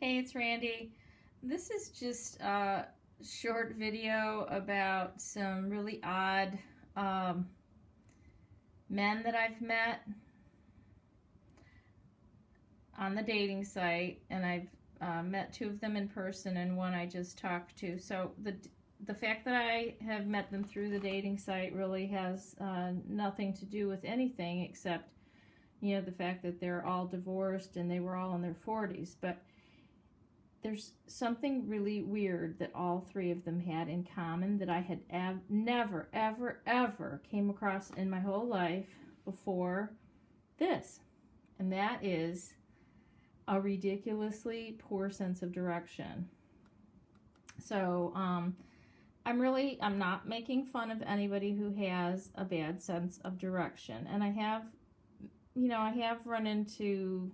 Hey, it's Randy. This is just a short video about some really odd um, men that I've met on the dating site, and I've met two of them in person and one I just talked to. So the fact that I have met them through the dating site really has nothing to do with anything except, the fact that they're all divorced and they were all in their 40s. But there's something really weird that all three of them had in common that I had never, ever, ever came across in my whole life before this. And that is a ridiculously poor sense of direction. So, I'm not making fun of anybody who has a bad sense of direction. And I have run into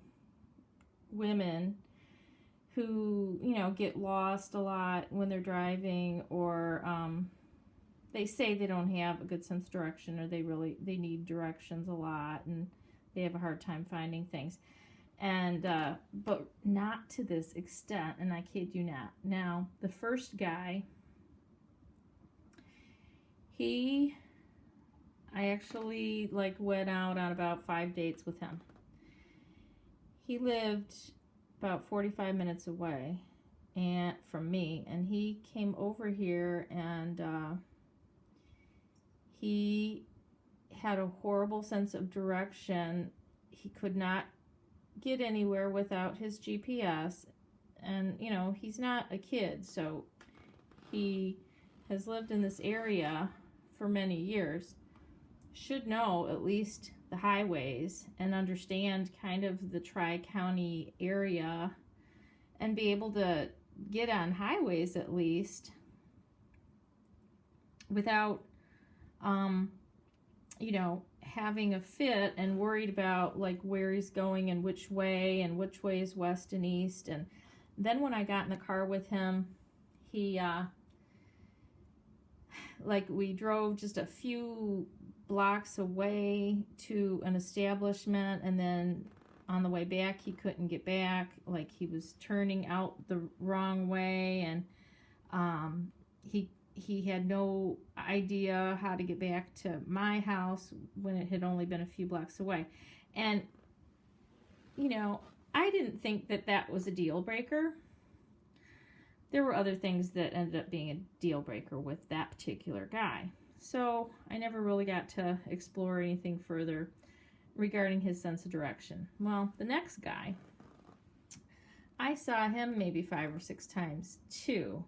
women who, get lost a lot when they're driving, or they say they don't have a good sense of direction, or they need directions a lot and they have a hard time finding things. And but not to this extent, and I kid you not. Now, the first guy, I actually went out on about 5 dates with him. He lived about 45 minutes away from me, and he came over here, and he had a horrible sense of direction. He could not get anywhere without his GPS, and he's not a kid, so he has lived in this area for many years, should know at least the highways and understand kind of the tri-county area and be able to get on highways at least without having a fit and worried about where he's going and which way is west and east. And then when I got in the car with him, he we drove just a few blocks away to an establishment, and then on the way back he couldn't get back, he was turning out the wrong way, and he had no idea how to get back to my house when it had only been a few blocks away. And I didn't think that was a deal breaker. There were other things that ended up being a deal breaker with that particular guy. So I never really got to explore anything further regarding his sense of direction. Well, the next guy, I saw him maybe 5 or 6 times too.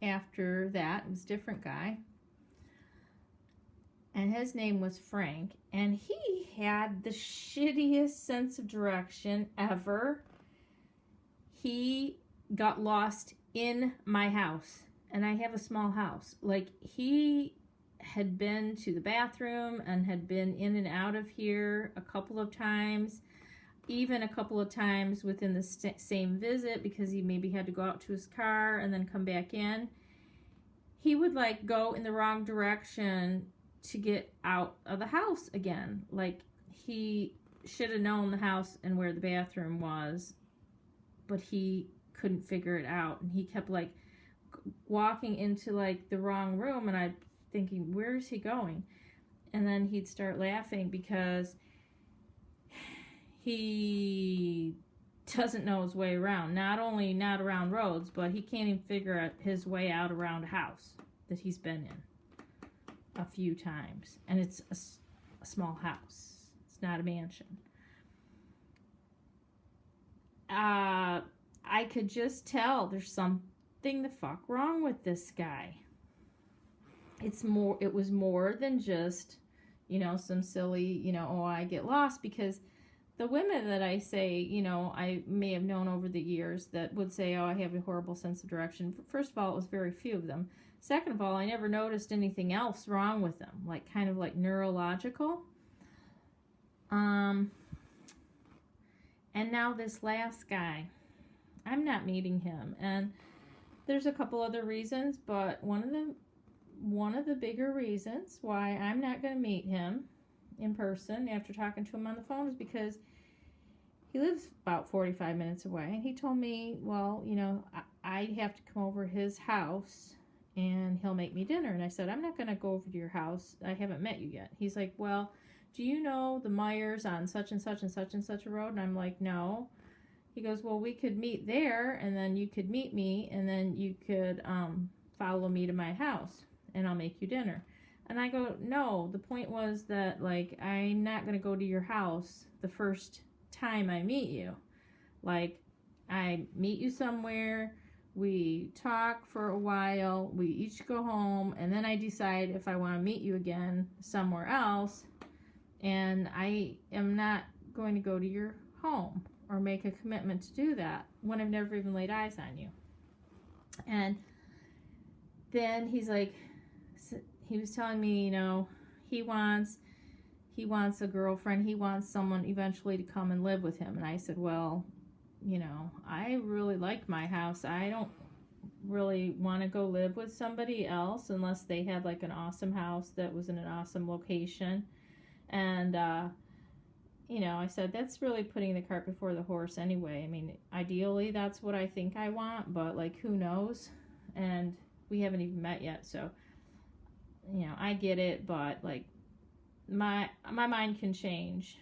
After that, it was a different guy. And his name was Frank. And he had the shittiest sense of direction ever. He got lost in my house. And I have a small house. He had been to the bathroom and had been in and out of here a couple of times, even a couple of times within the same visit, because he maybe had to go out to his car and then come back in. He would go in the wrong direction to get out of the house again. He should have known the house and where the bathroom was, but he couldn't figure it out, and he kept walking into the wrong room, and I'd thinking, where is he going? And then he'd start laughing because he doesn't know his way around. Not only not around roads, but he can't even figure out his way out around a house that he's been in a few times. And it's a small house. It's not a mansion. I could just tell there's something the fuck wrong with this guy. It was more than just, some silly, I get lost, because the women that I say, I may have known over the years that would say, oh, I have a horrible sense of direction. First of all, it was very few of them. Second of all, I never noticed anything else wrong with them, kind of neurological. And now this last guy, I'm not meeting him. And there's a couple other reasons, but one of the bigger reasons why I'm not going to meet him in person after talking to him on the phone is because he lives about 45 minutes away. And he told me, well, you know, I have to come over his house and he'll make me dinner. And I said, I'm not going to go over to your house. I haven't met you yet. He's like, well, do you know the Myers on such and such and such and such a road? And I'm like, no. He goes, well, we could meet there, and then you could meet me, and then you could follow me to my house, and I'll make you dinner. And I go, no, the point was that, like, I'm not going to go to your house the first time I meet you. Like, I meet you somewhere, we talk for a while, we each go home, and then I decide if I want to meet you again somewhere else, and I am not going to go to your home or make a commitment to do that when I've never even laid eyes on you. And then he's like, he was telling me, you know, he wants a girlfriend, he wants someone eventually to come and live with him. And I said, well, you know, I really like my house. I don't really want to go live with somebody else unless they had like an awesome house that was in an awesome location. And you know, I said, that's really putting the cart before the horse anyway. I mean, ideally that's what I think I want, but like, who knows? And we haven't even met yet, so, you know, I get it, but like, my mind can change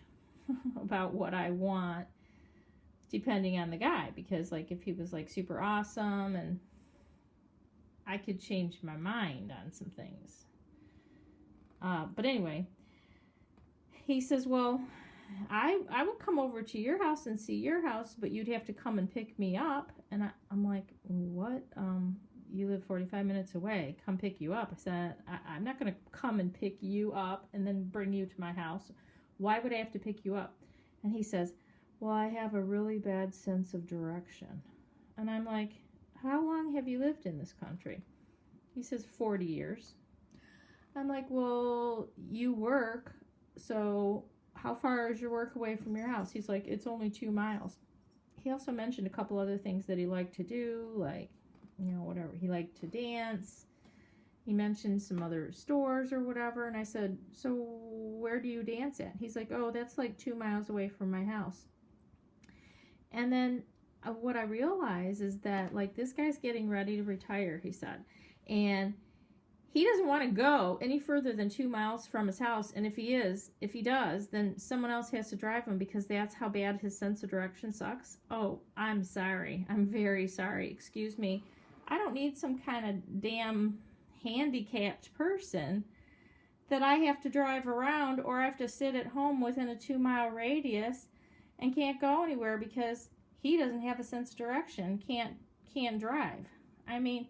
about what I want depending on the guy, because like, if he was like super awesome, and I could change my mind on some things. But anyway, he says, well, I will come over to your house and see your house, but you'd have to come and pick me up. And I'm like, what? You live 45 minutes away. Come pick you up. I said, I'm not going to come and pick you up and then bring you to my house. Why would I have to pick you up? And he says, well, I have a really bad sense of direction. And I'm like, how long have you lived in this country? He says, 40 years. I'm like, well, you work, so how far is your work away from your house? He's like, it's only 2 miles. He also mentioned a couple other things that he liked to do, like, you know, whatever. He liked to dance. He mentioned some other stores or whatever. And I said, so where do you dance at? He's like, oh, that's like 2 miles away from my house. And then what I realized is that, like, this guy's getting ready to retire, he said. And he doesn't want to go any further than 2 miles from his house. And if he does, then someone else has to drive him, because that's how bad his sense of direction sucks. Oh, I'm sorry. I'm very sorry. Excuse me. I don't need some kind of damn handicapped person that I have to drive around, or I have to sit at home within a 2 mile radius and can't go anywhere because he doesn't have a sense of direction, can't drive. I mean,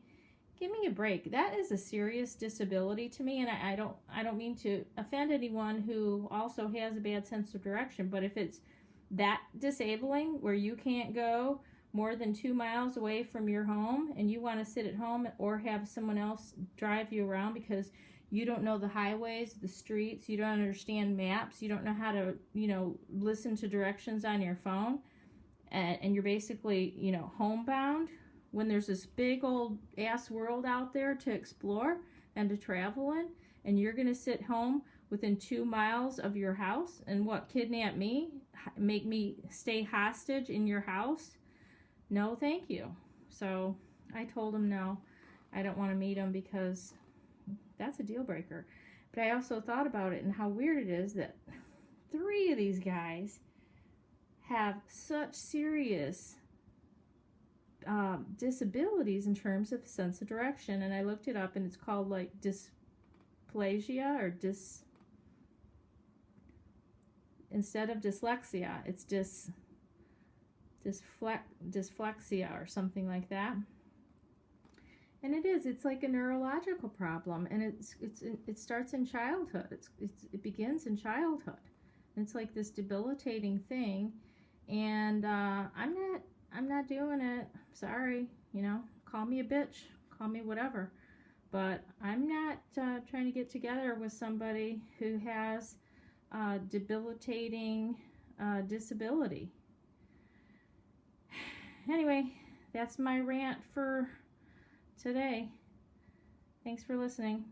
give me a break. That is a serious disability to me, and I don't mean to offend anyone who also has a bad sense of direction, but if it's that disabling where you can't go more than 2 miles away from your home and you want to sit at home or have someone else drive you around because you don't know the highways, the streets, you don't understand maps, you don't know how to, you know, listen to directions on your phone, and you're basically, you know, homebound, when there's this big old ass world out there to explore and to travel in, and you're going to sit home within 2 miles of your house and what, kidnap me, make me stay hostage in your house? No, thank you. So I told him no, I don't want to meet him, because that's a deal breaker. But I also thought about it and how weird it is that 3 of these guys have such serious disabilities in terms of sense of direction. And I looked it up, and it's called like dysplasia, or instead of dyslexia, it's dysflexia or something like that. And it's like a neurological problem, and it starts in childhood. It begins in childhood. It's like this debilitating thing, and I'm not doing it. Sorry, you know, call me a bitch, call me whatever, but I'm not trying to get together with somebody who has debilitating disability. Anyway, that's my rant for today. Thanks for listening.